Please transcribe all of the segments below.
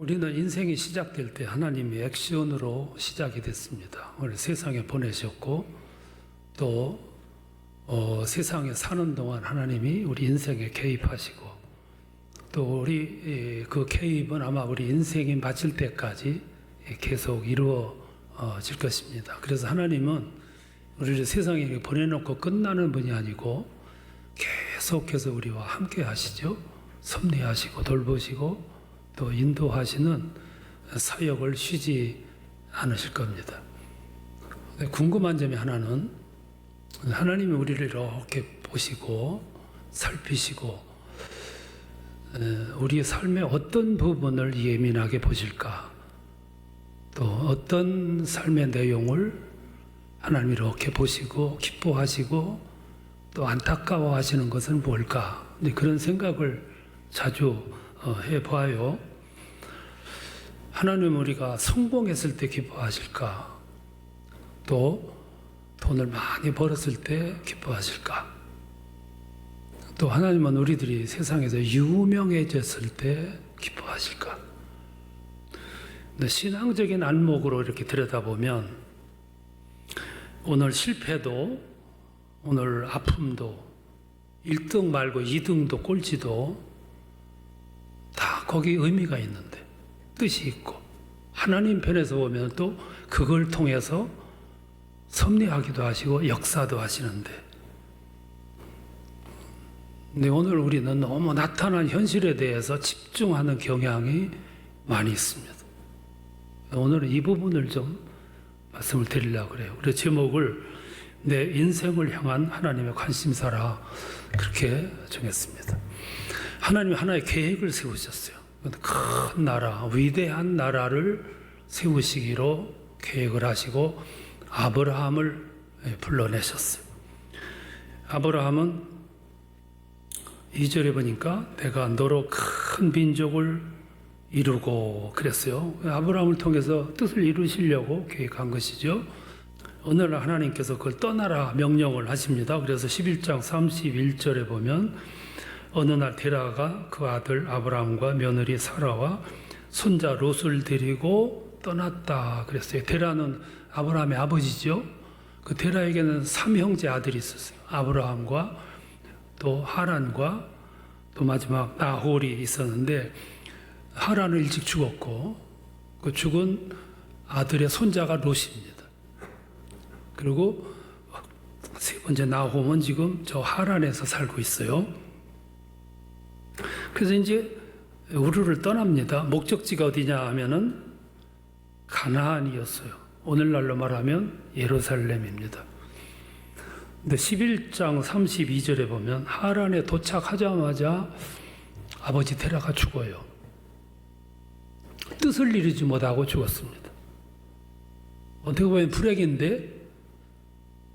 우리는 인생이 시작될 때 하나님의 액션으로 시작이 됐습니다. 오늘 세상에 보내셨고 또 세상에 사는 동안 하나님이 우리 인생에 개입하시고 또 우리 그 개입은 아마 우리 인생이 마칠 때까지 계속 이루어질 것입니다. 그래서 하나님은 우리를 세상에 보내놓고 끝나는 분이 아니고 계속해서 우리와 함께 하시죠. 섭리하시고 돌보시고 또 인도하시는 사역을 쉬지 않으실 겁니다. 궁금한 점이 하나는 하나님이 우리를 이렇게 보시고 살피시고 우리의 삶의 어떤 부분을 예민하게 보실까, 또 어떤 삶의 내용을 하나님이 이렇게 보시고 기뻐하시고 또 안타까워하시는 것은 뭘까, 그런 생각을 자주 해봐요. 하나님은 우리가 성공했을 때 기뻐하실까, 또 돈을 많이 벌었을 때 기뻐하실까, 또 하나님은 우리들이 세상에서 유명해졌을 때 기뻐하실까. 근데 신앙적인 안목으로 이렇게 들여다보면 오늘 실패도, 오늘 아픔도, 1등 말고 2등도 꼴찌도 다 거기 의미가 있는데, 뜻이 있고, 하나님 편에서 보면 또 그걸 통해서 섭리하기도 하시고 역사도 하시는데, 근데 오늘 우리는 너무 나타난 현실에 대해서 집중하는 경향이 많이 있습니다. 오늘은 이 부분을 좀 말씀을 드리려고 그래요. 그래서 제목을 내 인생을 향한 하나님의 관심사라 그렇게 정했습니다. 하나님이 하나의 계획을 세우셨어요. 큰 나라, 위대한 나라를 세우시기로 계획을 하시고 아브라함을 불러내셨어요. 아브라함은 2절에 보니까 내가 너로 큰 민족을 이루고 그랬어요. 아브라함을 통해서 뜻을 이루시려고 계획한 것이죠. 어느 날 하나님께서 그걸 떠나라 명령을 하십니다. 그래서 11장 31절에 보면 어느 날 데라가 그 아들 아브라함과 며느리 사라와 손자 롯을 데리고 떠났다 그랬어요. 데라는 아브라함의 아버지죠. 그 데라에게는 3형제 아들이 있었어요. 아브라함과 또 하란과 또 마지막 나홀이 있었는데, 하란은 일찍 죽었고 그 죽은 아들의 손자가 롯입니다. 그리고 세 번째 나홈은 지금 저 하란에서 살고 있어요. 그래서 이제 우르를 떠납니다. 목적지가 어디냐 하면은 가나안이었어요. 오늘날로 말하면 예루살렘입니다. 근데 11장 32절에 보면 하란에 도착하자마자 아버지 데라가 죽어요. 뜻을 이루지 못하고 죽었습니다. 어떻게 보면 불행인데,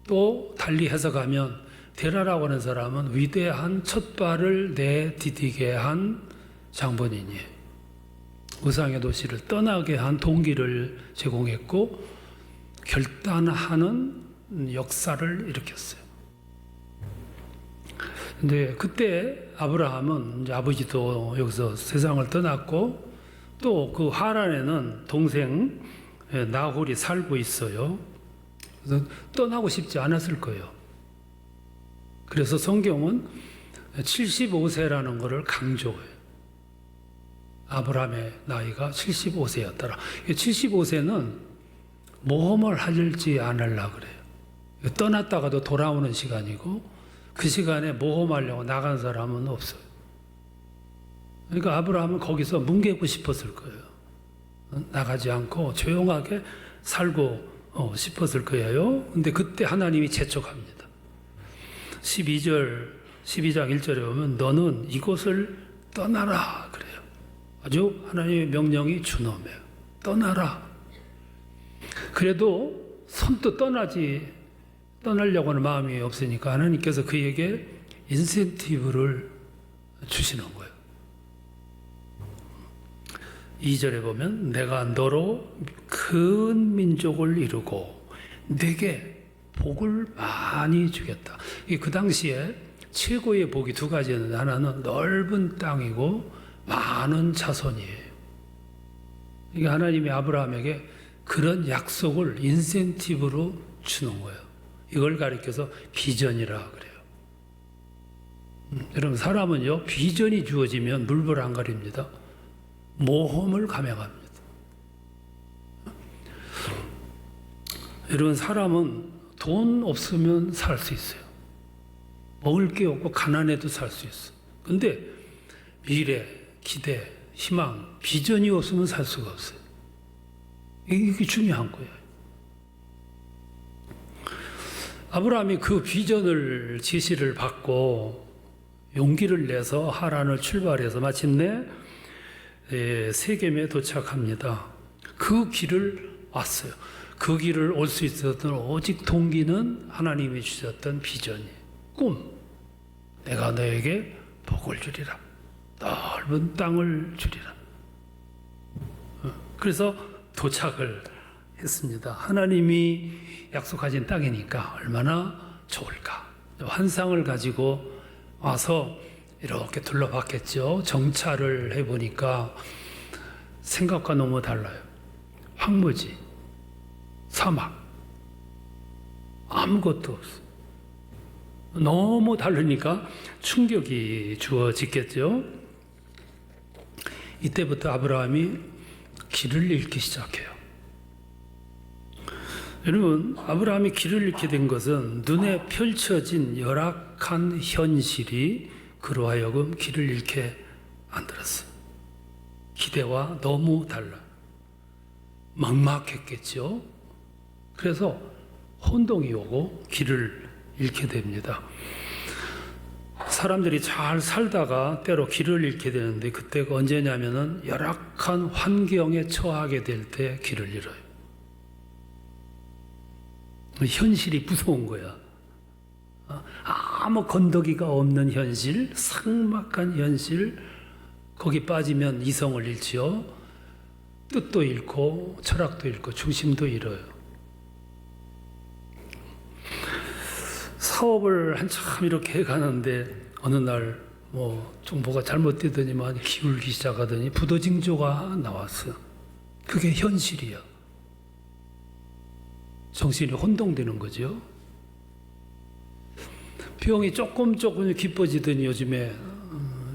또 달리 해석하면 데라라고 하는 사람은 위대한 첫 발을 내디디게 한 장본인이에요. 우상의 도시를 떠나게 한 동기를 제공했고 결단하는 역사를 일으켰어요. 근데 그때 아브라함은 이제 아버지도 여기서 세상을 떠났고 또 그 하란에는 동생 나홀이 살고 있어요. 그래서 떠나고 싶지 않았을 거예요. 그래서 성경은 75세라는 것을 강조해요. 아브라함의 나이가 75세였더라. 75세는 모험을 할지 안 하려고 그래요. 떠났다가도 돌아오는 시간이고 그 시간에 모험하려고 나간 사람은 없어요. 그러니까 아브라함은 거기서 뭉개고 싶었을 거예요. 나가지 않고 조용하게 살고 싶었을 거예요. 근데 그때 하나님이 재촉합니다. 12장 1절에 보면 너는 이곳을 떠나라 그래요. 아주 하나님의 명령이 준엄해요. 떠나라. 그래도 선뜻 떠나려고 하는 마음이 없으니까 하나님께서 그에게 인센티브를 주시는 거예요. 2절에 보면 내가 너로 큰 민족을 이루고 내게 복을 많이 주겠다. 그 당시에 최고의 복이 두 가지였는데 하나는 넓은 땅이고 많은 자손이에요. 이게 하나님이 아브라함에게 그런 약속을 인센티브로 주는 거예요. 이걸 가리켜서 비전이라 그래요. 여러분, 사람은요, 비전이 주어지면 물불 안 가립니다. 모험을 감행합니다. 여러분, 사람은 돈 없으면 살 수 있어요. 먹을 게 없고 가난해도 살 수 있어요. 근데 미래, 기대, 희망, 비전이 없으면 살 수가 없어요. 이게 중요한 거예요. 아브라함이 그 비전을 지시를 받고 용기를 내서 하란을 출발해서 마침내 세겜에 도착합니다. 그 길을 왔어요. 그 길을 올 수 있었던 오직 동기는 하나님이 주셨던 비전이에요. 꿈. 내가 너에게 복을 주리라. 넓은 땅을 주리라. 그래서 도착을 했습니다. 하나님이 약속하신 땅이니까 얼마나 좋을까. 환상을 가지고 와서 이렇게 둘러봤겠죠. 정찰을 해보니까 생각과 너무 달라요. 황무지, 사막, 아무것도 없어요. 너무 다르니까 충격이 주어지겠죠. 이때부터 아브라함이 길을 잃기 시작해요. 여러분, 아브라함이 길을 잃게 된 것은 눈에 펼쳐진 열악한 현실이 그로 하여금 길을 잃게 만들었어요. 기대와 너무 달라. 막막했겠죠. 그래서 혼동이 오고 길을 잃게 됩니다. 사람들이 잘 살다가 때로 길을 잃게 되는데 그때가 언제냐면은 열악한 환경에 처하게 될 때 길을 잃어요. 현실이 무서운 거야. 아무 건더기가 없는 현실, 삭막한 현실, 거기 빠지면 이성을 잃지요. 뜻도 잃고 철학도 잃고 중심도 잃어요. 사업을 한참 이렇게 해가는데 어느 날 좀 뭐가 잘못되더니만 기울기 시작하더니 부도징조가 나왔어요. 그게 현실이야. 정신이 혼동되는 거죠. 병이 조금 깊어지더니 요즘에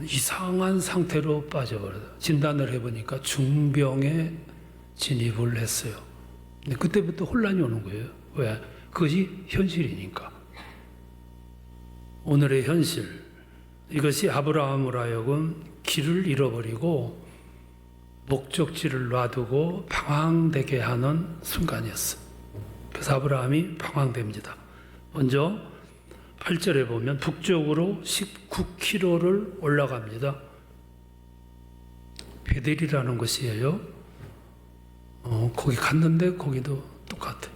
이상한 상태로 빠져버려요. 진단을 해보니까 중병에 진입을 했어요. 근데 그때부터 혼란이 오는 거예요. 왜? 그것이 현실이니까. 오늘의 현실, 이것이 아브라함으로 하여금 길을 잃어버리고 목적지를 놔두고 방황되게 하는 순간이었어요. 그래서 아브라함이 방황됩니다. 먼저 8절에 보면 북쪽으로 19km를 올라갑니다. 베델이라는 곳이에요. 거기 갔는데 거기도 똑같아요.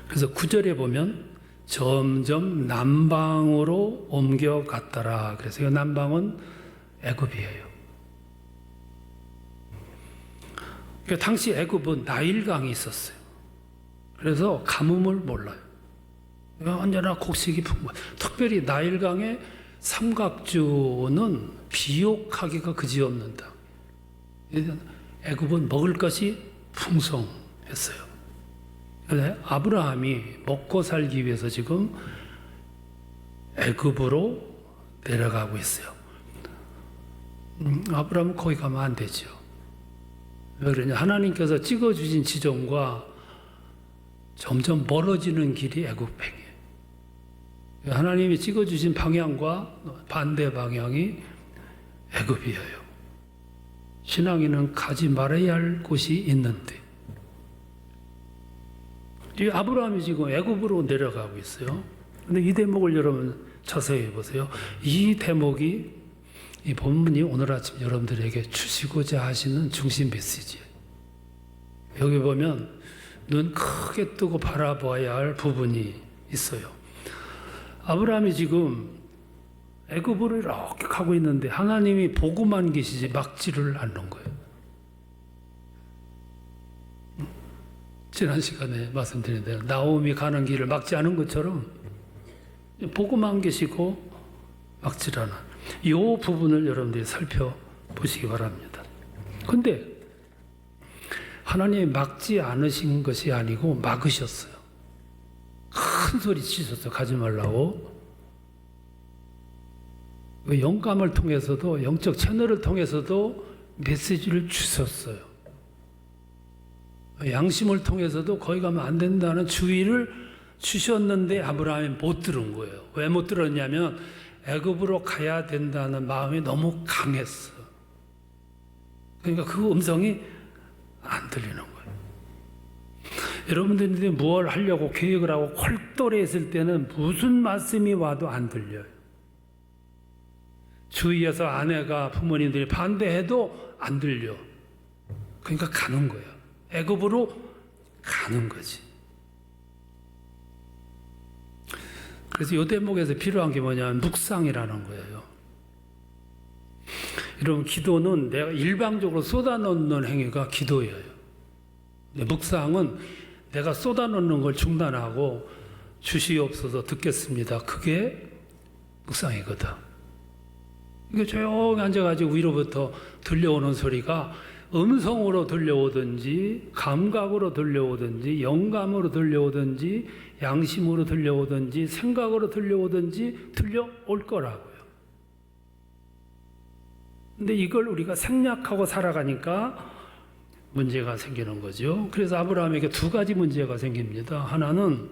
그래서 9절에 보면 점점 남방으로 옮겨갔더라. 그래서 이 남방은 애굽이에요. 그러니까 당시 애굽은 나일강이 있었어요. 그래서 가뭄을 몰라요. 언제나 곡식이 풍부해요. 특별히 나일강의 삼각주는 비옥하기가 그지없는 땅. 애굽은 먹을 것이 풍성했어요. 그런데 아브라함이 먹고 살기 위해서 지금 애굽으로 내려가고 있어요. 아브라함은 거기 가면 안 되죠. 왜 그러냐? 하나님께서 찍어주신 지점과 점점 멀어지는 길이 애굽행이에요. 하나님이 찍어주신 방향과 반대 방향이 애굽이에요. 신앙인은 가지 말아야 할 곳이 있는데 이 아브라함이 지금 애굽으로 내려가고 있어요. 근데 이 대목을 여러분 자세히 보세요. 이 대목이 이 본문이 오늘 아침 여러분들에게 주시고자 하시는 중심 메시지예요. 여기 보면 눈 크게 뜨고 바라봐야 할 부분이 있어요. 아브라함이 지금 애굽으로 이렇게 가고 있는데 하나님이 보고만 계시지 막지를 않는 거예요. 지난 시간에 말씀드린 대로 나오미 가는 길을 막지 않은 것처럼 보고만 계시고 막지를 않아. 이 부분을 여러분들이 살펴보시기 바랍니다. 근데 하나님이 막지 않으신 것이 아니고 막으셨어요. 큰 소리 치셨어요. 가지 말라고. 영감을 통해서도, 영적 채널을 통해서도 메시지를 주셨어요. 양심을 통해서도 거기 가면 안 된다는 주의를 주셨는데 아브라함이 못 들은 거예요. 왜 못 들었냐면 애굽으로 가야 된다는 마음이 너무 강했어. 그러니까 그 음성이 안 들리는 거예요. 여러분들이 무엇을 하려고 계획을 하고 콜똘했을 때는 무슨 말씀이 와도 안 들려요. 주위에서 아내가 부모님들이 반대해도 안 들려. 그러니까 가는 거예요. 애굽으로 가는 거지. 그래서 이 대목에서 필요한 게 뭐냐면 묵상이라는 거예요. 여러분, 기도는 내가 일방적으로 쏟아놓는 행위가 기도예요. 묵상은 내가 쏟아놓는 걸 중단하고 주시옵소서 듣겠습니다. 그게 묵상이거든. 이게 조용히 앉아가지고 위로부터 들려오는 소리가 음성으로 들려오든지 감각으로 들려오든지 영감으로 들려오든지 양심으로 들려오든지 생각으로 들려오든지 들려올 거라고요. 근데 이걸 우리가 생략하고 살아가니까 문제가 생기는 거죠. 그래서 아브라함에게 두 가지 문제가 생깁니다. 하나는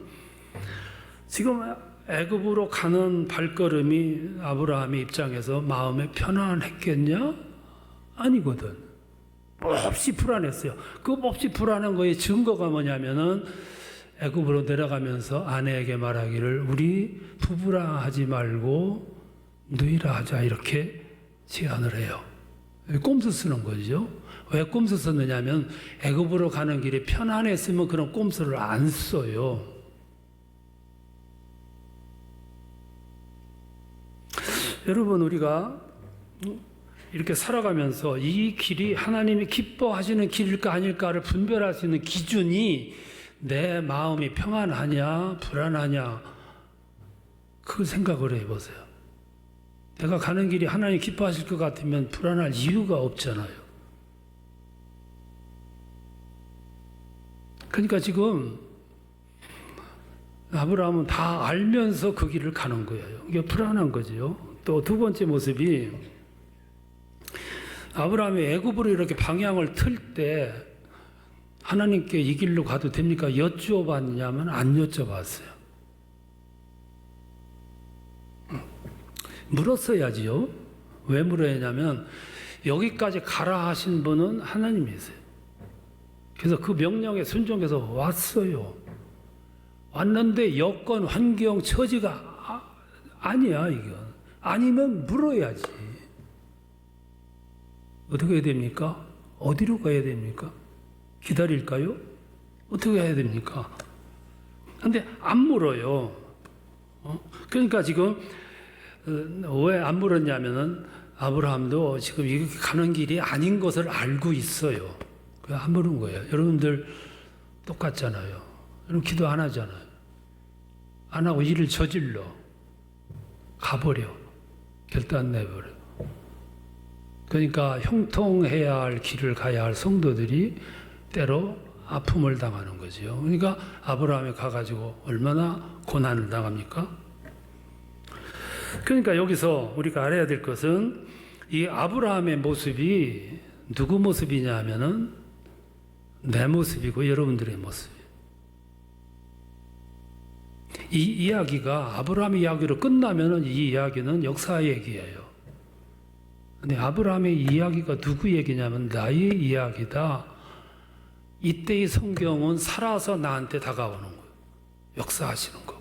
지금 애굽으로 가는 발걸음이 아브라함의 입장에서 마음에 편안했겠냐? 아니거든. 몹시 불안했어요. 그 몹시 불안한 거의 증거가 뭐냐면은 애굽으로 내려가면서 아내에게 말하기를 우리 부부라 하지 말고 누이라 하자 이렇게 제안을 해요. 꼼수 쓰는 거죠. 왜 꼼수 썼느냐면 애굽으로 가는 길이 편안했으면 그런 꼼수를 안 써요. 여러분, 우리가 이렇게 살아가면서 이 길이 하나님이 기뻐하시는 길일까 아닐까를 분별할 수 있는 기준이 내 마음이 평안하냐 불안하냐 그 생각을 해보세요. 내가 가는 길이 하나님 기뻐하실 것 같으면 불안할 이유가 없잖아요. 그러니까 지금 아브라함은 다 알면서 그 길을 가는 거예요. 이게 불안한 거죠. 또 두 번째 모습이 아브라함이 애굽으로 이렇게 방향을 틀 때 하나님께 이 길로 가도 됩니까? 여쭈어봤냐면 안 여쭤봤어요. 물었어야지요. 왜 물어야 하냐면 여기까지 가라 하신 분은 하나님이세요. 그래서 그 명령에 순종해서 왔어요. 왔는데 여건, 환경, 처지가 아니야 이건. 아니면 물어야지. 어떻게 해야 됩니까? 어디로 가야 됩니까? 기다릴까요? 어떻게 해야 됩니까? 근데 안 물어요. 그러니까 지금 왜 안 물었냐면은 아브라함도 지금 이렇게 가는 길이 아닌 것을 알고 있어요. 그래서 안 물은 거예요. 여러분들 똑같잖아요. 여러분 기도 안 하잖아요. 안 하고 일을 저질러. 가버려. 결단 내버려. 그러니까 형통해야 할 길을 가야 할 성도들이 때로 아픔을 당하는 거죠. 그러니까 아브라함이 가가지고 얼마나 고난을 당합니까? 그러니까 여기서 우리가 알아야 될 것은 이 아브라함의 모습이 누구 모습이냐 하면은 내 모습이고 여러분들의 모습이에요. 이 이야기가 아브라함의 이야기로 끝나면은 이 이야기는 역사 얘기예요. 근데 아브라함의 이야기가 누구 얘기냐면 나의 이야기다. 이때의 성경은 살아서 나한테 다가오는 거예요. 역사하시는 거.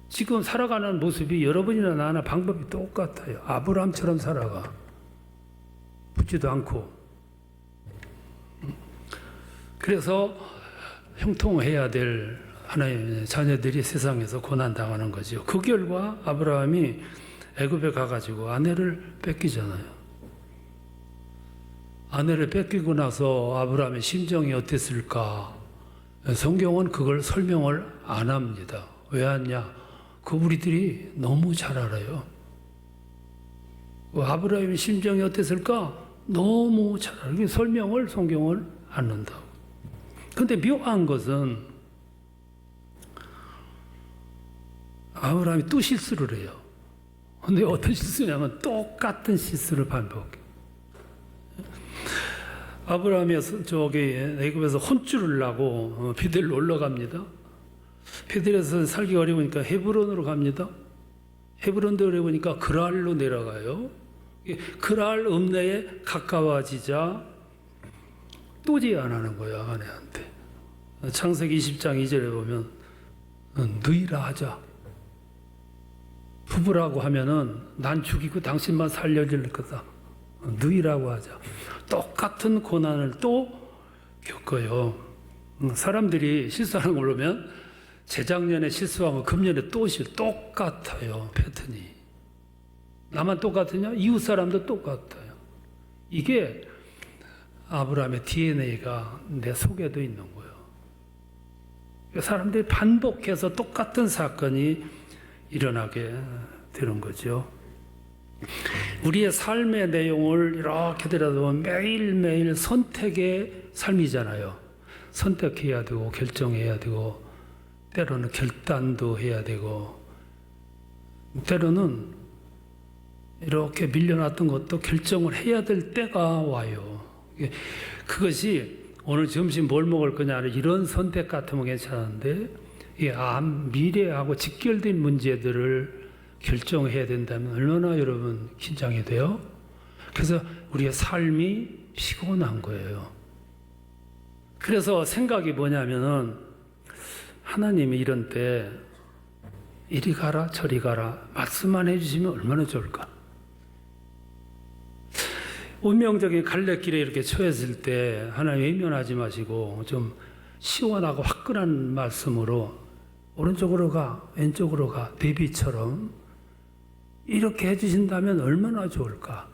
지금 살아가는 모습이 여러분이나 나나 방법이 똑같아요. 아브라함처럼 살아가. 붙지도 않고. 그래서 형통해야 될 하나님의 자녀들이 세상에서 고난당하는 거죠. 그 결과 아브라함이 애굽에 가가지고 아내를 뺏기잖아요. 아내를 뺏기고 나서 아브라함의 심정이 어땠을까? 성경은 그걸 설명을 안 합니다. 왜 하냐? 그 우리들이 너무 잘 알아요. 아브라함의 심정이 어땠을까? 너무 잘 알고 설명을 성경을 안 넣는다고. 근데 묘한 것은 아브라함이 또 실수를 해요. 근데 어떤 실수냐면 똑같은 실수를 반복해. 아브라함이 저기 애굽에서 혼쭐을 나고 베델로 올라갑니다. 베델에서 살기 어려우니까 헤브론으로 갑니다. 헤브론도 어려우니까 그랄로 내려가요. 그랄 읍내에 가까워지자 또 제안하는 거야, 아내한테. 창세기 20장 2절에 보면 누이라 하자. 부부라고 하면은 난 죽이고 당신만 살려줄 거다. 누이라고 하자. 똑같은 고난을 또 겪어요. 사람들이 실수하는 걸 보면 재작년에 실수하면 금년에 또 똑같아요. 패턴이. 나만 똑같으냐? 이웃 사람도 똑같아요. 이게 아브라함의 DNA가 내 속에도 있는 거예요. 사람들이 반복해서 똑같은 사건이 일어나게 되는 거죠. 우리의 삶의 내용을 이렇게 들여다보면 매일매일 선택의 삶이잖아요. 선택해야 되고 결정해야 되고 때로는 결단도 해야 되고 때로는 이렇게 밀려났던 것도 결정을 해야 될 때가 와요. 그것이 오늘 점심 뭘 먹을 거냐 이런 선택 같으면 괜찮은데 미래하고 직결된 문제들을 결정해야 된다면 얼마나 여러분 긴장이 돼요? 그래서 우리의 삶이 피곤한 거예요. 그래서 생각이 뭐냐면은 하나님이 이런 때 이리 가라 저리 가라 말씀만 해주시면 얼마나 좋을까? 운명적인 갈래길에 이렇게 처했을 때 하나님 외면하지 마시고 좀 시원하고 화끈한 말씀으로 오른쪽으로 가 왼쪽으로 가 데비처럼 이렇게 해주신다면 얼마나 좋을까?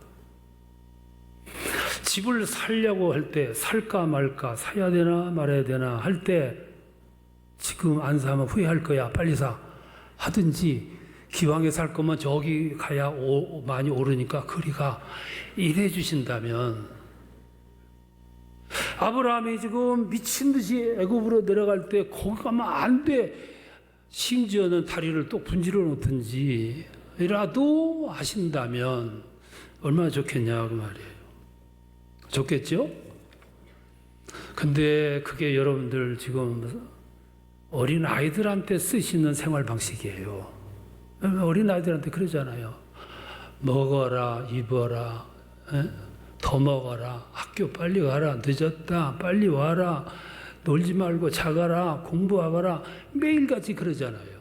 집을 살려고 할 때 살까 말까 사야 되나 말아야 되나 할 때 지금 안 사면 후회할 거야 빨리 사 하든지 기왕에 살 거면 저기 가야 많이 오르니까 그리 가 이래 주신다면 아브라함이 지금 미친 듯이 애굽으로 내려갈 때 거기 가면 안 돼. 심지어는 다리를 또 분질러 놓든지 이라도 하신다면 얼마나 좋겠냐 그 말이에요. 좋겠죠? 근데 그게 여러분들 지금 어린 아이들한테 쓰시는 생활 방식이에요. 어린 아이들한테 그러잖아요. 먹어라, 입어라, 더 먹어라, 학교 빨리 가라, 늦었다, 빨리 와라, 놀지 말고 자가라, 공부하거라, 매일같이 그러잖아요.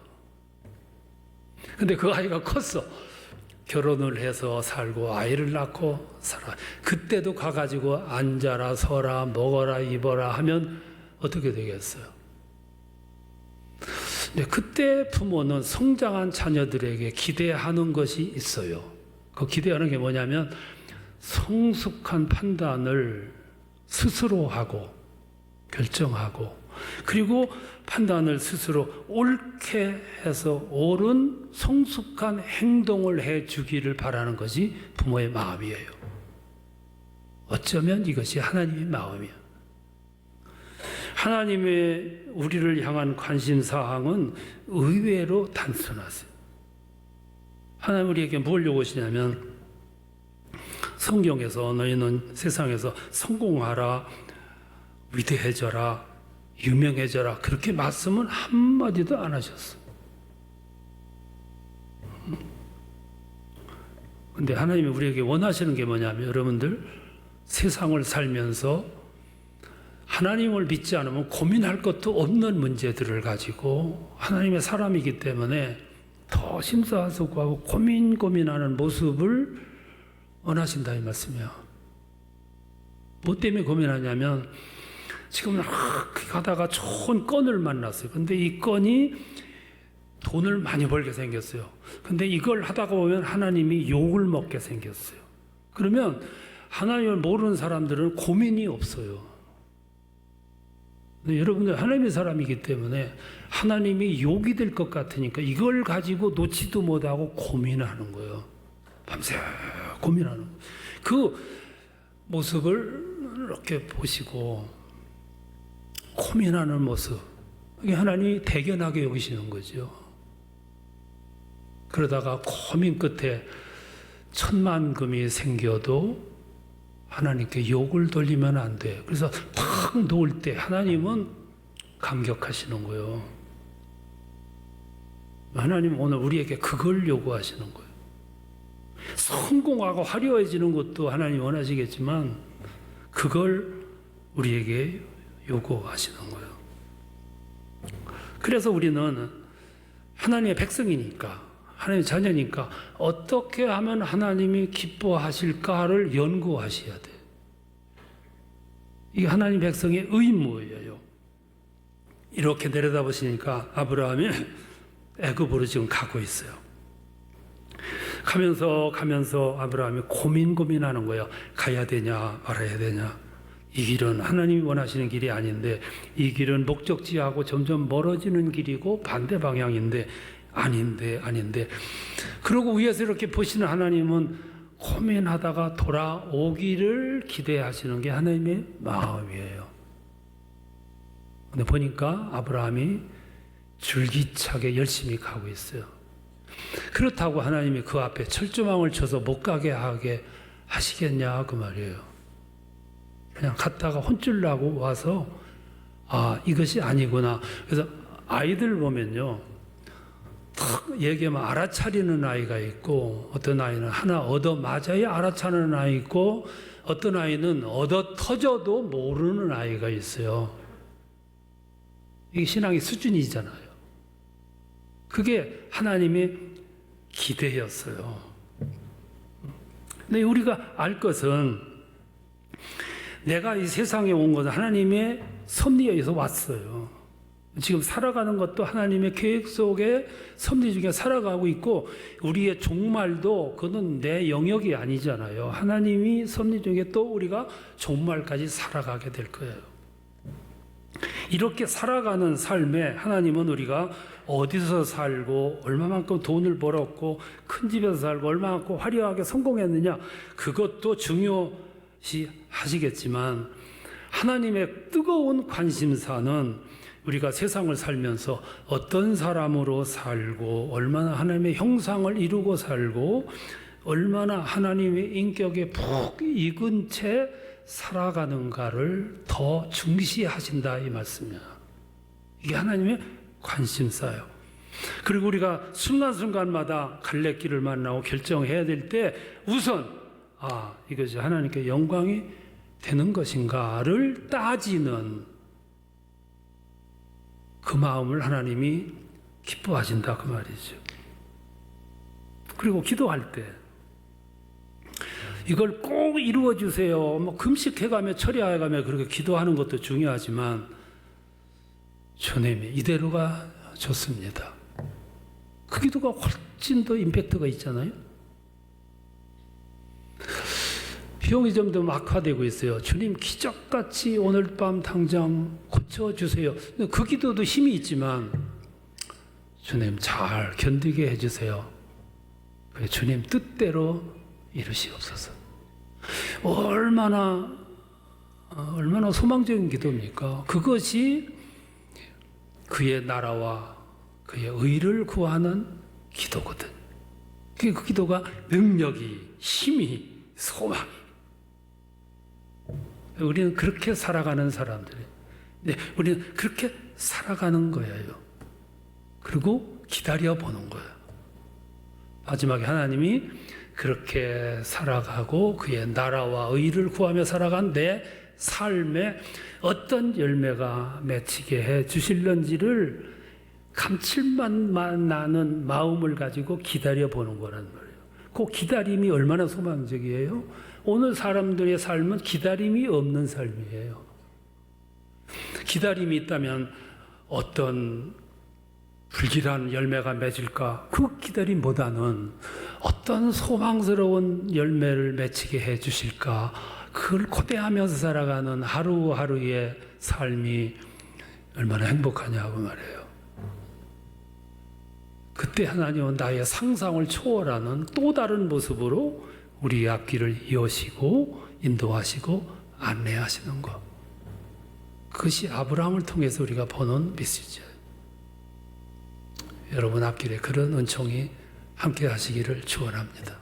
근데 그 아이가 컸어. 결혼을 해서 살고 아이를 낳고 살아. 그때도 가가지고 앉아라, 서라, 먹어라, 입어라 하면 어떻게 되겠어요? 근데 그때 부모는 성장한 자녀들에게 기대하는 것이 있어요. 그 기대하는 게 뭐냐면 성숙한 판단을 스스로 하고 결정하고 그리고 판단을 스스로 옳게 해서 옳은 성숙한 행동을 해주기를 바라는 것이 부모의 마음이에요. 어쩌면 이것이 하나님의 마음이에요. 하나님의 우리를 향한 관심사항은 의외로 단순하세요. 하나님 우리에게 뭘 요구하시냐면 성경에서 너희는 세상에서 성공하라, 위대해져라, 유명해져라 그렇게 말씀은 한마디도 안 하셨어요. 근데 하나님이 우리에게 원하시는 게 뭐냐면 여러분들 세상을 살면서 하나님을 믿지 않으면 고민할 것도 없는 문제들을 가지고 하나님의 사람이기 때문에 더 심사숙고하고 고민하는 모습을 원하신다 이 말씀이야. 뭐 때문에 고민하냐면 지금 가다가 좋은 건을 만났어요. 근데 이 건이 돈을 많이 벌게 생겼어요. 근데 이걸 하다가 보면 하나님이 욕을 먹게 생겼어요. 그러면 하나님을 모르는 사람들은 고민이 없어요. 여러분들 하나님의 사람이기 때문에 하나님이 욕이 될 것 같으니까 이걸 가지고 놓지도 못하고 고민하는 거예요. 밤새 고민하는 거예요. 그 모습을 이렇게 보시고 고민하는 모습, 이게 하나님이 대견하게 여기시는 거죠. 그러다가 고민 끝에 천만금이 생겨도 하나님께 욕을 돌리면 안 돼. 그래서 탁 놓을 때 하나님은 감격하시는 거예요. 하나님 오늘 우리에게 그걸 요구하시는 거예요. 성공하고 화려해지는 것도 하나님 원하시겠지만 그걸 우리에게 요구하시는 거예요. 그래서 우리는 하나님의 백성이니까, 하나님의 자녀니까 어떻게 하면 하나님이 기뻐하실까를 연구하셔야 돼요. 이게 하나님 백성의 의무예요. 이렇게 내려다보시니까 아브라함이 애굽으로 지금 가고 있어요. 가면서 아브라함이 고민하는 거예요. 가야 되냐 말아야 되냐. 이 길은 하나님이 원하시는 길이 아닌데, 이 길은 목적지하고 점점 멀어지는 길이고 반대 방향인데 아닌데. 그러고 위에서 이렇게 보시는 하나님은 고민하다가 돌아오기를 기대하시는 게 하나님의 마음이에요. 근데 보니까 아브라함이 줄기차게 열심히 가고 있어요. 그렇다고 하나님이 그 앞에 철조망을 쳐서 못 가게 하게 하시겠냐 그 말이에요. 그냥 갔다가 혼쭐 나고 와서 이것이 아니구나. 그래서 아이들 보면요, 탁 얘기하면 알아차리는 아이가 있고, 어떤 아이는 하나 얻어맞아야 알아차리는 아이 있고, 어떤 아이는 얻어 터져도 모르는 아이가 있어요. 이게 신앙의 수준이잖아요. 그게 하나님의 기대였어요. 근데 우리가 알 것은, 내가 이 세상에 온 것은 하나님의 섭리에 의해서 왔어요. 지금 살아가는 것도 하나님의 계획 속에 섭리 중에 살아가고 있고, 우리의 종말도 그건 내 영역이 아니잖아요. 하나님이 섭리 중에 또 우리가 종말까지 살아가게 될 거예요. 이렇게 살아가는 삶에 하나님은 우리가 어디서 살고 얼마만큼 돈을 벌었고 큰 집에서 살고 얼마만큼 화려하게 성공했느냐, 그것도 중요시 하시겠지만, 하나님의 뜨거운 관심사는 우리가 세상을 살면서 어떤 사람으로 살고, 얼마나 하나님의 형상을 이루고 살고, 얼마나 하나님의 인격에 푹 익은 채 살아가는가를 더 중시하신다 이 말씀이야. 이게 하나님의 관심사예요. 그리고 우리가 순간순간마다 갈래길을 만나고 결정해야 될 때 우선 이것이 하나님께 영광이 되는 것인가를 따지는 그 마음을 하나님이 기뻐하신다 그 말이죠. 그리고 기도할 때 이걸 꼭 이루어 주세요. 금식해가며 철야해가며 그렇게 기도하는 것도 중요하지만, 주님이 이대로가 좋습니다. 그 기도가 훨씬 더 임팩트가 있잖아요. 병이 좀 더 악화되고 있어요. 주님 기적같이 오늘 밤 당장 고쳐주세요. 그 기도도 힘이 있지만, 주님 잘 견디게 해주세요. 주님 뜻대로 이루시옵소서. 얼마나 소망적인 기도입니까? 그것이 그의 나라와 그의 의를 구하는 기도거든. 그 기도가 능력이, 힘이, 소망이. 우리는 그렇게 살아가는 사람들이에요. 네, 우리는 그렇게 살아가는 거예요. 그리고 기다려보는 거예요. 마지막에 하나님이 그렇게 살아가고 그의 나라와 의를 구하며 살아간 내 삶에 어떤 열매가 맺히게 해 주실런지를 감칠맛 나는 마음을 가지고 기다려보는 거란 말이에요. 그 기다림이 얼마나 소망적이에요? 오늘 사람들의 삶은 기다림이 없는 삶이에요. 기다림이 있다면 어떤 불길한 열매가 맺을까? 그 기다림보다는 어떤 소망스러운 열매를 맺히게 해 주실까? 그걸 고대하면서 살아가는 하루하루의 삶이 얼마나 행복하냐고 말해요. 그때 하나님은 나의 상상을 초월하는 또 다른 모습으로 우리 앞길을 여시고 인도하시고 안내하시는 것. 그것이 아브라함을 통해서 우리가 보는 메시지예요. 여러분 앞길에 그런 은총이 함께 하시기를 축원합니다.